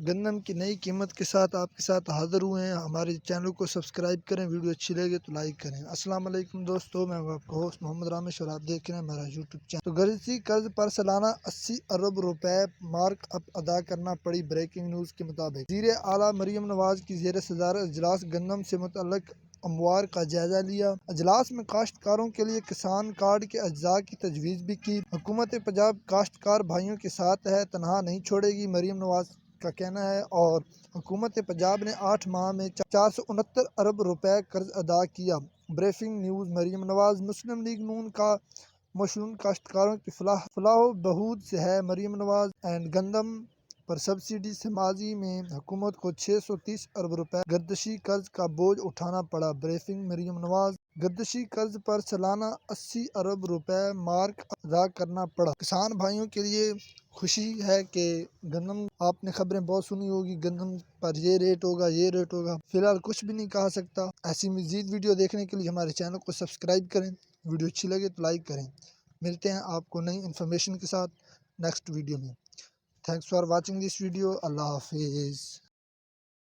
گندم کی نئی قیمت کے ساتھ آپ کے ساتھ حاضر ہوئے ہیں۔ ہمارے چینل کو سبسکرائب کریں، ویڈیو اچھی لگے تو لائک کریں۔ السلام علیکم دوستو، میں آپ کا ہوسٹ محمد رامش اور آپ دیکھ رہے ہیں میرا یوٹیوب چینل۔ تو گھریلو قرض پر سالانہ 80 ارب روپے مارک اپ ادا کرنا پڑی۔ بریکنگ نیوز کے مطابق وزیر اعلیٰ مریم نواز کی زیر صدارت اجلاس گندم سے متعلق امور کا جائزہ لیا۔ اجلاس میں کاشتکاروں کے لیے کسان کارڈ کے اجراء کی تجویز بھی کی۔ حکومت پنجاب کاشتکار بھائیوں کے ساتھ ہے، تنہا نہیں چھوڑے گی، مریم نواز کا کہنا ہے۔ اور حکومت پنجاب نے 8 ماہ میں 469 ارب روپے قرض ادا کیا۔ بریکنگ نیوز مریم نواز مسلم لیگ نون کا مشعل کاشتکاروں کی فلاح و بہبود سے ہے۔ مریم نواز اینڈ گندم پر سبسڈی سے ماضی میں حکومت کو 630 ارب روپے گردشی قرض کا بوجھ اٹھانا پڑا۔ بریکنگ مریم نواز گردشی قرض پر سالانہ 80 ارب روپے مارک ادا کرنا پڑا۔ کسان بھائیوں کے لیے خوشی ہے کہ گندم، آپ نے خبریں بہت سنی ہوگی، گندم پر یہ ریٹ ہوگا، یہ ریٹ ہوگا، فی الحال کچھ بھی نہیں کہا سکتا۔ ایسی مزید ویڈیو دیکھنے کے لیے ہمارے چینل کو سبسکرائب کریں، ویڈیو اچھی لگے تو لائک کریں۔ ملتے ہیں آپ کو نئی انفارمیشن کے ساتھ نیکسٹ ویڈیو میں۔ Thanks for watching this video. اللہ حافظ۔